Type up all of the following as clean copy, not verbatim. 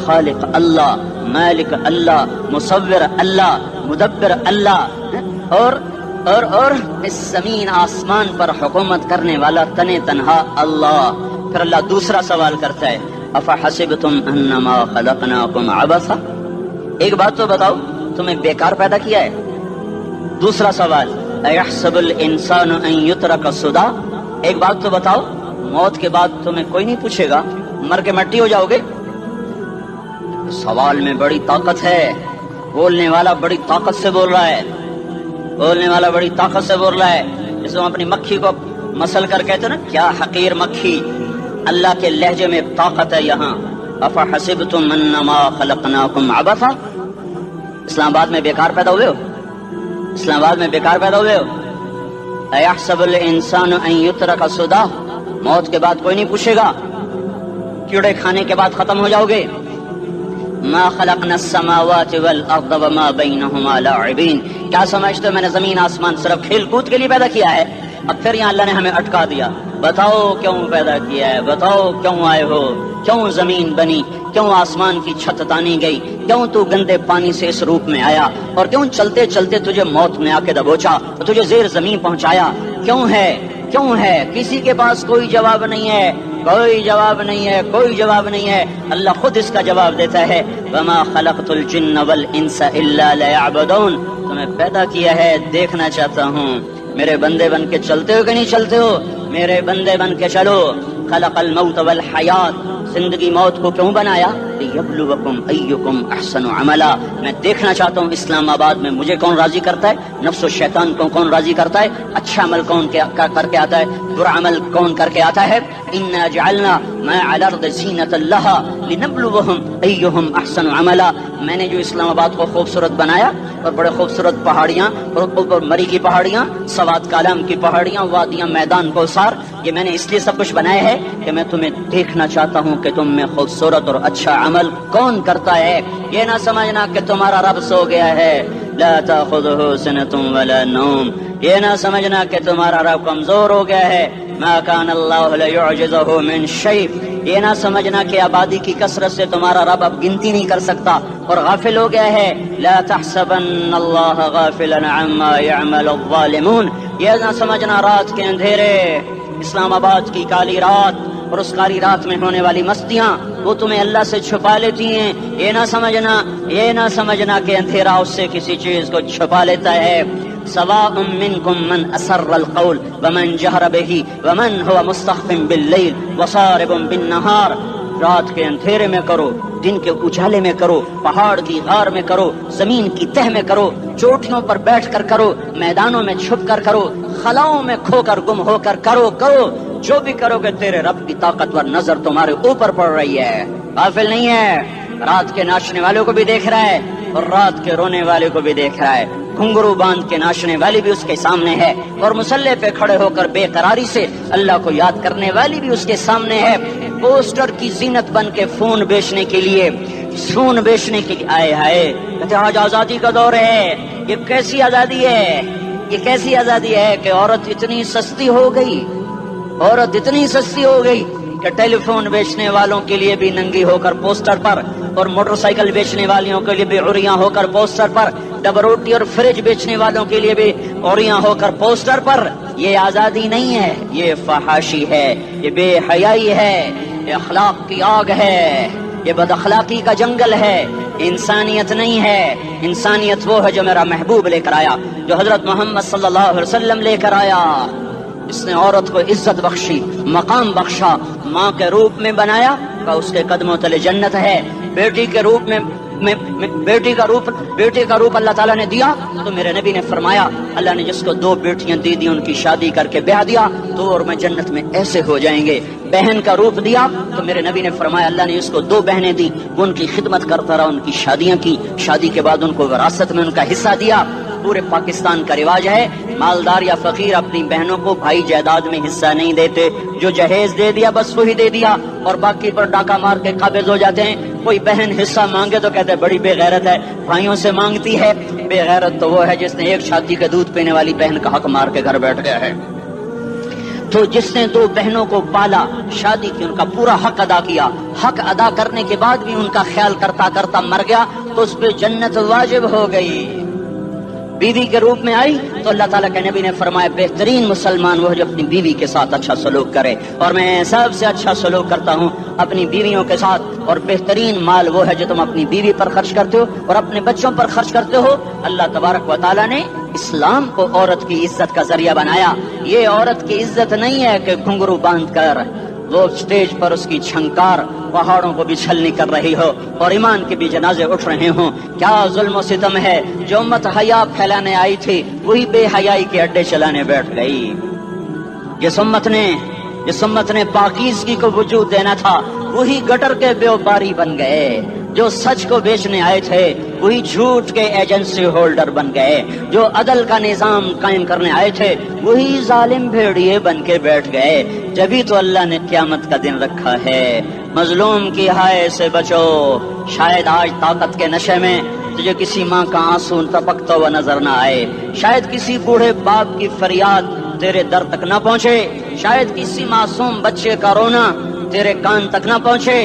خالق اللہ، مالک اللہ، مصور اللہ، مدبر اللہ، اور اس زمین آسمان پر حکومت کرنے والا تنے تنہا اللہ۔ پھر اللہ دوسرا سوال کرتا ہے، افحسبتم انما خلقناکم عبثا، ایک بات تو بتاؤ تمہیں بیکار پیدا کیا ہے؟ دوسرا سوال، ایحسب الانسان ان یترک سدی، ایک بات تو بتاؤ موت کے بعد تمہیں کوئی نہیں پوچھے گا، مر کے مٹی ہو جاؤ گے؟ سوال میں بڑی طاقت ہے، بولنے والا بڑی طاقت سے بول رہا ہے، بولنے والا بڑی طاقت سے بول رہا ہے۔ جس ہم اپنی مکھی کو مسل کر کہتے ہیں نا، کیا حقیر مکھی، اللہ کے لہجے میں طاقت ہے یہاں۔ افحسبتم انما خلقناکم عبثا، اسلام آباد میں بیکار پیدا ہوئے ہو؟ اسلام آباد میں بیکار پیدا ہوئے ہو؟ ایحسب الانسان ان یترک سدی، موت کے بعد کوئی نہیں پوچھے گا، کیڑے کھانے کے بعد ختم ہو جاؤ گے۔ ما خلقنا السماوات والارض وما بینہما لاعبین، کیا سمجھتے ہو میں نے زمین آسمان صرف کھیل کود کے لیے پیدا کیا ہے؟ اب پھر یہاں اللہ نے ہمیں اٹکا دیا، بتاؤ کیوں پیدا کیا ہے، بتاؤ کیوں آئے ہو، کیوں زمین بنی، کیوں آسمان کی چھت تانی گئی، کیوں تو گندے پانی سے اس روپ میں آیا، اور کیوں چلتے چلتے تجھے موت میں آ کے دبوچا اور تجھے زیر زمین پہنچایا، کیوں ہے، کیوں ہے؟ کسی کے پاس کوئی جواب نہیں ہے، کوئی جواب نہیں ہے، کوئی جواب نہیں ہے، اللہ خود اس کا جواب دیتا ہے، وما خلقت الجن والانس الا لیعبدون، تمہیں پیدا کیا ہے دیکھنا چاہتا ہوں، میرے بندے بن کے چلتے ہو کہ نہیں چلتے ہو؟ میرے بندے بن کے چلو۔ خلق الموت والحیات، زندگی موت کو کیوں بنایا؟ لیبلوکم ایکم احسن عملا، میں دیکھنا چاہتا ہوں اسلام آباد میں مجھے کون راضی کرتا ہے، نفس و شیطان کو کون راضی کرتا ہے، اچھا عمل کون کر کے آتا ہے، برا عمل کون کر کے آتا ہے۔ انا جعلنا ما علی الارض زینۃ لہا لنبلوہم ایہم احسن عملا، میں نے جو اسلام آباد کو خوبصورت بنایا، اور بڑے خوبصورت پہاڑیاں، اور مری کی پہاڑیاں، سوات کالام کی پہاڑیاں، وادیاں، میدان کوثر، یہ میں نے اس لیے سب کچھ بنایا ہے کہ میں تمہیں دیکھنا چاہتا ہوں کہ تم میں خوبصورت اور اچھا عمل کون کرتا ہے۔ یہ نہ سمجھنا کہ تمہارا رب سو گیا ہے، لا تأخذہ سنۃ ولا نوم، یہ نہ سمجھنا کہ تمہارا رب کمزور ہو گیا ہے، ما کان اللہ لیعجزہ من شیء، یہ نہ سمجھنا کہ آبادی کی کثرت سے تمہارا رب اب گنتی نہیں کر سکتا اور غافل ہو گیا ہے، لا تحسبن اللہ غافلا عما يعمل الظالمون، یہ نہ سمجھنا رات کے اندھیرے، اسلام آباد کی کالی رات اور اس کالی رات میں ہونے والی مستیاں وہ تمہیں اللہ سے چھپا لیتی ہیں، یہ نہ سمجھنا کہ اندھیرا اس سے کسی چیز کو چھپا لیتا ہے۔ سواء منکم من اسر القول ومن جہر به ومن هو مستخف باللیل وصارب بالنہار، رات کے اندھیرے میں کرو، دن کے اجالے میں کرو، پہاڑ کی غار میں کرو، زمین کی تہ میں کرو، چوٹیوں پر بیٹھ کر کرو، میدانوں میں چھپ کر کرو، خلاؤں میں کھو کر گم ہو کر کرو، جو بھی کرو گے تیرے رب کی طاقتور نظر تمہارے اوپر پڑ رہی ہے، غافل نہیں ہے، رات کے ناچنے والوں کو بھی دیکھ رہا ہے اور رات کے رونے والے کو بھی دیکھ رہا ہے، گھنگرو باندھ کے ناچنے والی بھی اس کے سامنے ہے، اور مسلح پہ کھڑے ہو کر بے قراری سے اللہ کو یاد کرنے والی بھی اس کے سامنے ہے، پوسٹر کی زینت بن کے فون بیچنے کے لیے آئے ہائے، کہتے آج آزادی کا دور ہے، یہ کیسی آزادی ہے، یہ کیسی آزادی ہے کہ عورت اتنی سستی ہو گئی کہ ٹیلی فون بیچنے والوں کے لیے بھی ننگی ہو کر پوسٹر پر، اور موٹر سائیکل بیچنے والوں کے لیے بھی عریاں ہو کر پوسٹر پر، ڈبل روٹی اور فریج بیچنے والوں کے لیے بھی عریاں ہو کر پوسٹر پر۔ یہ آزادی نہیں ہے، یہ فحاشی ہے، یہ بے حیائی ہے، یہ اخلاق کی آگ ہے، یہ بد اخلاقی کا جنگل ہے، انسانیت نہیں ہے۔ انسانیت وہ ہے جو میرا محبوب لے کر آیا، جو حضرت محمد صلی اللہ علیہ وسلم لے کر آیا، اس نے عورت کو عزت بخشی، مقام بخشا، ماں کے روپ میں بنایا کہ اس کے قدموں تلے جنت ہے، بیٹی کے روپ میں بیٹی کا روپ اللہ تعالیٰ نے دیا، تو میرے نبی نے فرمایا اللہ نے جس کو 2 بیٹیاں دی ان کی شادی کر کے بیاہ دیا تو اور میں جنت میں ایسے ہو جائیں گے۔ بہن کا روپ دیا تو میرے نبی نے فرمایا اللہ نے جس کو 2 بہنیں دی وہ ان کی خدمت کرتا رہا، ان کی شادیاں کی، شادی کے بعد ان کو وراثت میں ان کا حصہ دیا۔ پورے پاکستان کا رواج ہے مالدار یا فقیر اپنی بہنوں کو بھائی جائیداد میں حصہ نہیں دیتے، جو جہیز دے دیا بس وہی دے دیا، اور باقی پر ڈاکہ مار کے قابض ہو جاتے ہیں۔ کوئی بہن حصہ مانگے تو کہتے ہیں بڑی بے غیرت ہے، بھائیوں سے مانگتی ہے۔ بے غیرت تو وہ ہے جس نے ایک چھاتی کا دودھ پینے والی بہن کا حق مار کے گھر بیٹھ گیا ہے۔ تو جس نے دو بہنوں کو پالا، شادی کی، ان کا پورا حق ادا کیا، حق ادا کرنے کے بعد بھی ان کا خیال کرتا کرتا مر گیا تو اس پہ جنت واجب ہو گئی۔ بیوی کے روپ میں آئی تو اللہ تعالیٰ کے نبی نے فرمایا بہترین مسلمان وہ جو اپنی بیوی کے ساتھ اچھا سلوک کرے، اور میں سب سے اچھا سلوک کرتا ہوں اپنی بیویوں کے ساتھ، اور بہترین مال وہ ہے جو تم اپنی بیوی پر خرچ کرتے ہو اور اپنے بچوں پر خرچ کرتے ہو۔ اللہ تبارک و تعالیٰ نے اسلام کو عورت کی عزت کا ذریعہ بنایا۔ یہ عورت کی عزت نہیں ہے کہ گھنگرو باندھ کر وہ اسٹیج پر اس کی چھنکار پہاڑوں کو بھی چھلنی کر رہی ہو اور ایمان کے بھی جنازے اٹھ رہے ہوں۔ کیا ظلم و ستم ہے، جو امت حیا پھیلانے آئی تھی وہی بے حیائی کے اڈے چلانے بیٹھ گئی۔ جس امت نے پاکیزگی کو وجود دینا تھا وہی گٹر کے بیوباری بن گئے، جو سچ کو بیچنے آئے تھے وہی جھوٹ کے ایجنسی ہولڈر بن گئے، جو عدل کا نظام قائم کرنے آئے تھے وہی ظالم بھیڑیے بن کے بیٹھ گئے۔ جبھی تو اللہ نے قیامت کا دن رکھا ہے۔ مظلوم کی ہائے سے بچو، شاید آج طاقت کے نشے میں تجھے کسی ماں کا آنسو ٹپکتا ہوا نظر نہ آئے، شاید کسی بوڑھے باپ کی فریاد تیرے در تک نہ پہنچے، شاید کسی معصوم بچے کا رونا تیرے کان تک نہ پہنچے۔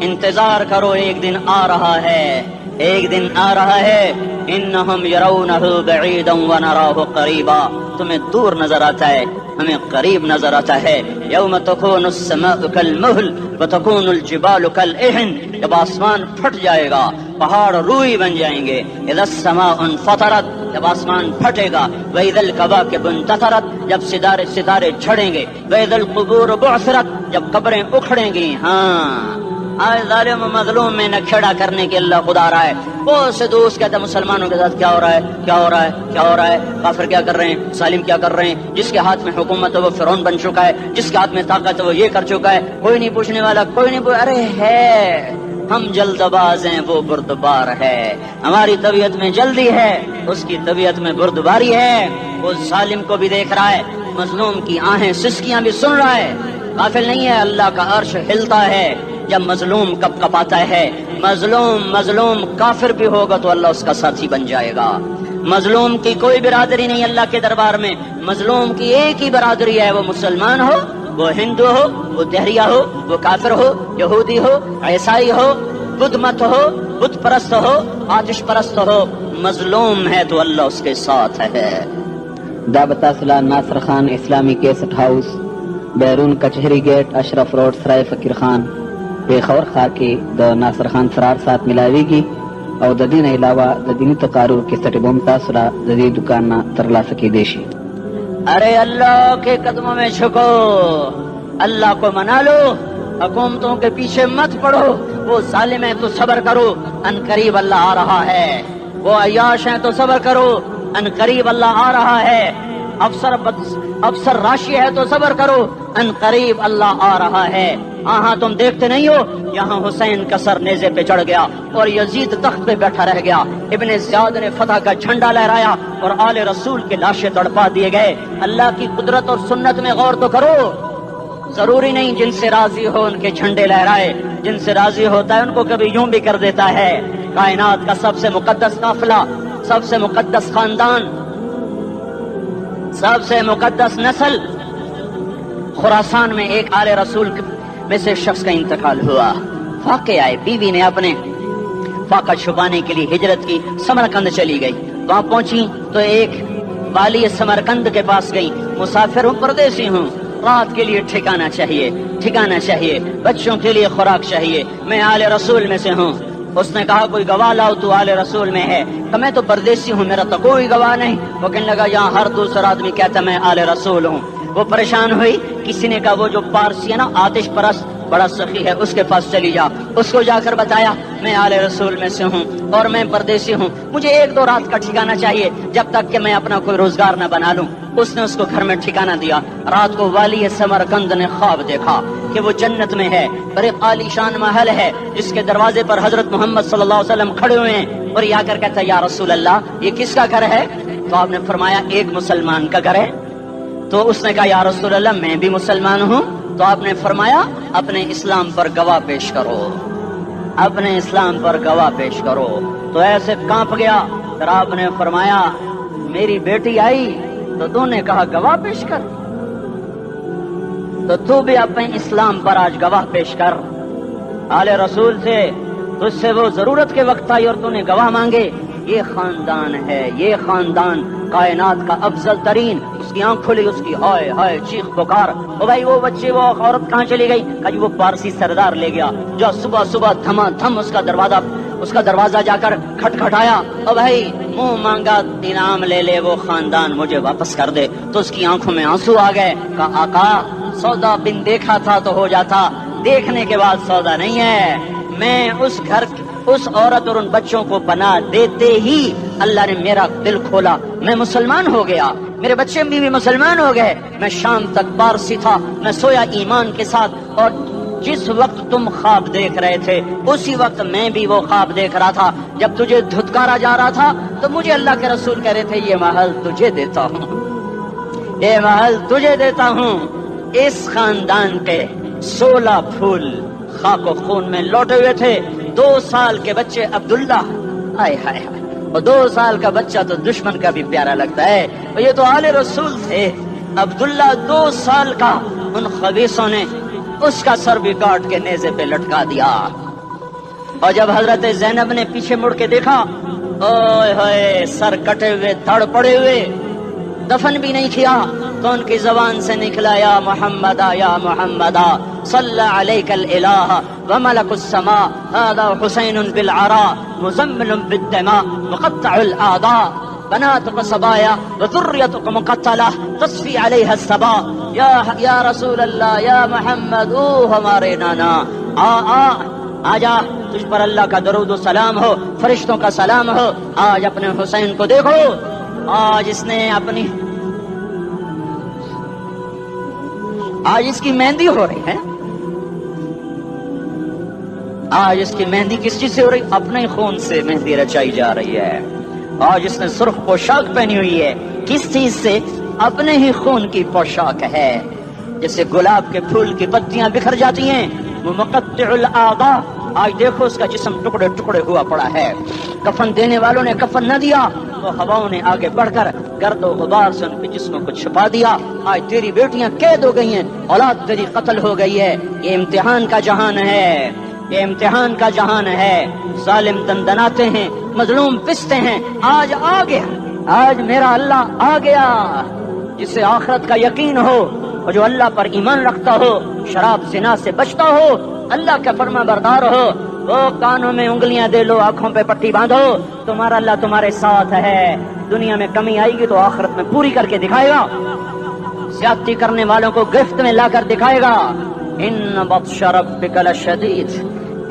انتظار کرو، ایک دن آ رہا ہے، ایک دن آ رہا ہے۔ انہم یرونہ بعیدا ونراہ قریبا، تمہیں دور نظر آتا ہے، ہمیں قریب نظر آتا ہے۔ یوم تکون السماء کالمہل وتکون الجبال کالعہن، جب آسمان پھٹ جائے گا پہاڑ روئی بن جائیں گے۔ اذا السماء انفطرت، جب آسمان پھٹے گا۔ وَإِذَا الْكَوَاكِبُ انتثرت، جب ستارے جھڑیں گے۔ وَإِذَا الْقُبُورُ بُعْثِرَتْ، جب قبریں اکھڑیں گی۔ ہاں آج ظالم و مظلوم میں نہ کھیڑا کرنے کے اللہ خدا رہا ہے۔ بہت سے دوست کہتے ہیں مسلمانوں کے ساتھ کیا ہو رہا ہے، کیا ہو رہا ہے، کیا ہو رہا ہے، کافر کیا کر رہے ہیں، ظالم کیا کر رہے ہیں، جس کے ہاتھ میں حکومت ہے وہ فرعون بن چکا ہے، جس کے ہاتھ میں طاقت ہے وہ یہ کر چکا ہے، کوئی نہیں پوچھنے والا، کوئی نہیں ارے ہے، ہم جلد باز ہیں وہ بردبار ہے، ہماری طبیعت میں جلدی ہے اس کی طبیعت میں بردباری ہے۔ وہ ظالم کو بھی دیکھ رہا ہے، مظلوم کی آہیں سسکیاں بھی سن رہا ہے، غافل نہیں ہے۔ اللہ کا عرش ہلتا ہے جب مظلوم کپ کپاتا ہے۔ مظلوم کافر بھی ہوگا تو اللہ اس کا ساتھی بن جائے گا۔ مظلوم کی کوئی برادری نہیں اللہ کے دربار میں، مظلوم کی ایک ہی برادری ہے، وہ مسلمان ہو، وہ ہندو ہو، وہ دہریہ ہو، وہ کافر ہو، یہودی ہو، عیسائی ہو، بدھ مت ہو، بت پرست ہو، آتش پرست ہو، مظلوم ہے تو اللہ اس کے ساتھ ہے۔ دعوت اصلاح ناصر خان اسلامی کیسٹ ہاؤس، بیرون کچہری گیٹ، اشرف روڈ، سرائے فقیر خان، پیښور ښار کې د ناصر خان سرار سات ملاویږي او د دې نه علاوه د دیني تقارر کیسټ بم تاسو را د دې دکان نه ترلاسه کیدی شي۔ ارے اللہ کے قدموں میں جھکو، اللہ کو منا لو، حکومتوں کے پیچھے مت پڑو، وہ ظالم ہے تو صبر کرو، ان قریب اللہ آ رہا ہے، وہ عیاش ہیں تو صبر کرو، ان قریب اللہ آ رہا ہے، افسر راشی ہے تو صبر کرو، ان قریب اللہ آ رہا ہے۔ ہاں تم دیکھتے نہیں ہو، یہاں حسین کا سر نیزے پہ چڑھ گیا اور یزید تخت پہ بیٹھا رہ گیا، ابن زیاد نے فتح کا جھنڈا لہرایا اور آل رسول کے لاشیں تڑپا دیے گئے۔ اللہ کی قدرت اور سنت میں غور تو کرو، ضروری نہیں جن سے راضی ہو ان کے جھنڈے لہرائے، جن سے راضی ہوتا ہے ان کو کبھی یوں بھی کر دیتا ہے۔ کائنات کا سب سے مقدس قافلہ، سب سے مقدس خاندان، سب سے مقدس نسل، خراسان میں ایک آل رسول میں سے شخص کا انتقال ہوا۔ فاقے آئے، بیوی نے اپنے فاقہ چھپانے کے لیے ہجرت کی، سمرقند چلی گئی۔ وہاں پہنچی تو ایک والی سمرقند کے پاس گئی، مسافر ہوں، پردیسی ہوں، رات کے لیے ٹھکانہ چاہیے، بچوں کے لیے خوراک چاہیے، میں آل رسول میں سے ہوں۔ اس نے کہا کوئی گواہ لاؤ، تو آل رسول میں ہے؟ کہ میں تو پردیسی ہوں، میرا تو کوئی گواہ نہیں۔ وہ کہنے لگا یہاں ہر دوسرا آدمی کہتا میں آل رسول ہوں۔ وہ پریشان ہوئی، کسی نے کہا وہ جو پارسی ہے نا آتش پرست بڑا سخی ہے، اس کے پاس چلی جا۔ اس کو جا کر بتایا میں آل رسول میں سے ہوں اور میں پردیسی ہوں، مجھے 1-2 رات کا ٹھکانہ چاہیے جب تک کہ میں اپنا کوئی روزگار نہ بنا لوں۔ اس نے اس کو گھر میں ٹھکانہ دیا۔ رات کو والی سمرقند نے خواب دیکھا کہ وہ جنت میں ہے، بڑے عالی شان محل ہے جس کے دروازے پر حضرت محمد صلی اللہ علیہ وسلم کھڑے ہوئے ہیں، اور یہ آ کر کہتا ہے یا رسول اللہ یہ کس کا گھر ہے؟ تو آپ نے فرمایا ایک مسلمان کا گھر ہے۔ تو اس نے کہا یا رسول اللہ میں بھی مسلمان ہوں۔ تو آپ نے فرمایا اپنے اسلام پر گواہ پیش کرو، اپنے اسلام پر گواہ پیش کرو۔ تو ایسے کانپ گیا، پھر آپ نے فرمایا میری بیٹی آئی تو تو نے کہا گواہ پیش کر۔ تو تو بھی اپنے اسلام پر آج گواہ پیش کر. آل رسول سے تجھ سے وہ ضرورت کے وقت آئی اور تو نے گواہ مانگے. یہ خاندان ہے, یہ خاندان کائنات کا افضل ترین. اس کی آنکھ کھلی, اس کی ہائے ہائے چیخ پکار. او بھائی وہ بچے وہ عورت کہاں چلی گئی؟ کہا جی وہ پارسی سردار لے گیا جو صبح صبح دھما دھم اس کا دروازہ جا کر کھٹکھٹایا. او بھائی منہ مانگا انعام لے لے, وہ خاندان مجھے واپس کر دے. تو اس کی آنکھوں میں آنسو آ گئے. کہا آقا سودا بن دیکھا تھا تو ہو جاتا, دیکھنے کے بعد سودا نہیں ہے. میں اس عورت اور ان بچوں کو پناہ دیتے ہی اللہ نے میرا دل کھولا, میں مسلمان ہو گیا, میرے بچے بھی مسلمان ہو گئے. میں شام تک پارسی تھا, میں سویا ایمان کے ساتھ, اور جس وقت تم خواب دیکھ رہے تھے اسی وقت میں بھی وہ خواب دیکھ رہا تھا. جب تجھے دھتکارا جا رہا تھا تو مجھے اللہ کے رسول کہہ رہے تھے یہ محل تجھے دیتا ہوں, یہ محل تجھے دیتا ہوں. اس خاندان کے 16 پھول خاک و خون میں لوٹے ہوئے تھے. 2 سال کے بچے عبداللہ, ہائے ہائے ہائے, اور 2 سال کا بچہ تو دشمن کا بھی پیارا لگتا ہے. اور یہ تو آل رسول تھے. عبداللہ 2 سال کا, ان خبیثوں نے اس کا سر بھی کاٹ کے نیزے پہ لٹکا دیا. اور جب حضرت زینب نے پیچھے مڑ کے دیکھا, اوئے ہوئے سر کٹے ہوئے دھڑ پڑے ہوئے, دفن بھی نہیں کیا, تو ان کی زبان سے نکلا یا محمدہ یا محمدہ صلی علیک الالہ وملک السماء هذا حسین بالعراء مزمل بالدماء مقطع الاعداء بناتك صبايا وذريتك مقتلہ تصفی علیہ الصبا. یا رسول اللہ یا محمد, او ہمارے نانا, آ جا, تجھ پر اللہ کا درود و سلام ہو, فرشتوں کا سلام ہو. آج اپنے حسین کو دیکھو, آج اس کی مہندی ہو رہی ہے. آج اس کی مہندی کس چیز سے ہو رہی؟ اپنے خون سے مہندی رچائی جا رہی ہے. آج اس نے سرخ پوشاک پہنی ہوئی ہے, کس چیز سے؟ اپنے ہی خون کی پوشاک ہے. جیسے گلاب کے پھول کی پتیاں بکھر جاتی ہیں, وہ مقطع الاعضاء. آج دیکھو اس کا جسم ٹکڑے ٹکڑے ہوا پڑا ہے. کفن دینے والوں نے کفن نہ دیا تو ہواؤں نے آگے بڑھ کر گرد و غبار سے ان کے جسموں کو چھپا دیا. آج تیری بیٹیاں قید ہو گئی ہیں, اولاد تیری قتل ہو گئی ہے. یہ امتحان کا جہان ہے, یہ امتحان کا جہان ہے. ظالم دندناتے ہیں, مظلوم پستے ہیں. آج آ گیا, آج میرا اللہ آ گیا. جسے آخرت کا یقین ہو اور جو اللہ پر ایمان رکھتا ہو, شراب زنا سے بچتا ہو, اللہ کا فرما بردار ہو, وہ کانوں میں انگلیاں دے لو, آنکھوں پہ پٹی باندھو, تمہارا اللہ تمہارے ساتھ ہے. دنیا میں کمی آئے گی تو آخرت میں پوری کر کے دکھائے گا. زیادتی کرنے والوں کو گرفت میں لا کر دکھائے گا. ان بطش ربک لشدید,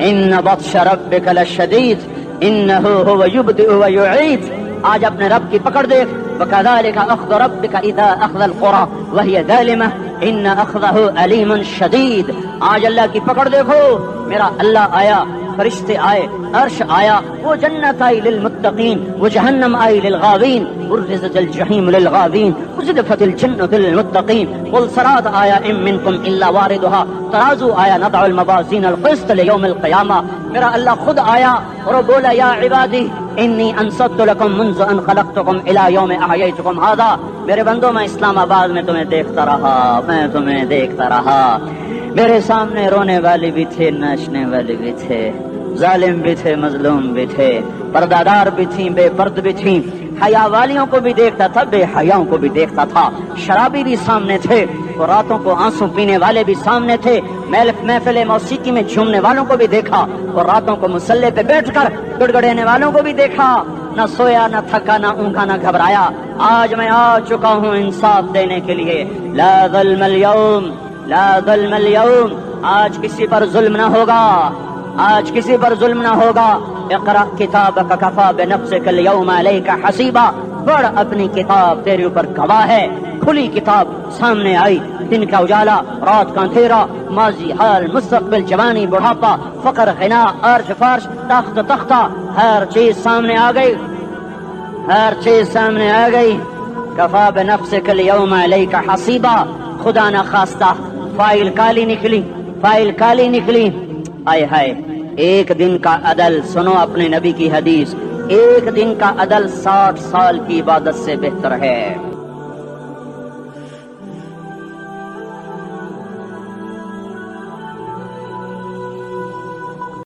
ان بطش ربک لشدید انہ هو یبدئ ویعید. آج اپنے رب کی پکڑ دیکھ. وکذالک اخذ ربک اذا اخذ القرى وهي ظالمہ ان اخذہ علیم شدید. آج اللہ کی پکڑ دیکھو. میرا اللہ آیا, فرشتے آئے, عرش آیا, وہ جنت آئی للمتقین, وہ جہنم آئی للغاوین, برزت الجحیم للغاوین, وزلفت الجنت للمتقین. قل صراط آیا ام منکم الا واردها, ترازو آیا نضع الموازین القسط لیوم القیامہ. میرا اللہ خود آیا اور بولا یا عبادی انی انصت لکم منذ ان خلقتکم الى یوم احییتکم هذا. میرے بندوں, میں اسلام آباد میں تمہیں دیکھتا رہا, میں تمہیں دیکھتا رہا. میرے سامنے رونے والے بھی تھے, ناچنے والے بھی تھے, ظالم بھی تھے, مظلوم بھی تھے, پردہ بھی تھیں, بے پرد بھی تھیں. حیا والیوں کو بھی دیکھتا تھا, بے حیاؤں کو بھی دیکھتا تھا. شرابی بھی سامنے تھے, اور راتوں کو آنسو پینے والے بھی سامنے تھے. محفل موسیقی میں جھومنے والوں کو بھی دیکھا, اور راتوں کو مسلح پہ بیٹھ کر گڑگڑانے والوں کو بھی دیکھا. نہ سویا, نہ تھکا, نہ اونگا, نہ گھبرایا. آج میں آ چکا ہوں انصاف دینے کے لیے. لا ظلم اليوم, لا ظلم اليوم. آج کسی پر ظلم نہ ہوگا, آج کسی پر ظلم نہ ہوگا. اقرأ کتابک کفی بنفسک اليوم علیک حسیبا. پڑھ اپنی کتاب, تیرے اوپر گواہ ہے. کھلی کتاب سامنے آئی, دن کا اجالا, رات کا اندھیرا, ماضی, حال, مستقبل, جوانی, بڑھاپا, فقر, غنا, عرش, فرش, تخت, تختہ, ہر چیز سامنے آ گئی, ہر چیز سامنے آ گئی. کفی بنفسک اليوم علیک حسیبا. خدا نہ خواستہ فائل کالی نکلی, فائل کالی نکلی. آئے ہائے, ایک دن کا عدل, سنو اپنے نبی کی حدیث, ایک دن کا عدل 60 سال کی عبادت سے بہتر ہے.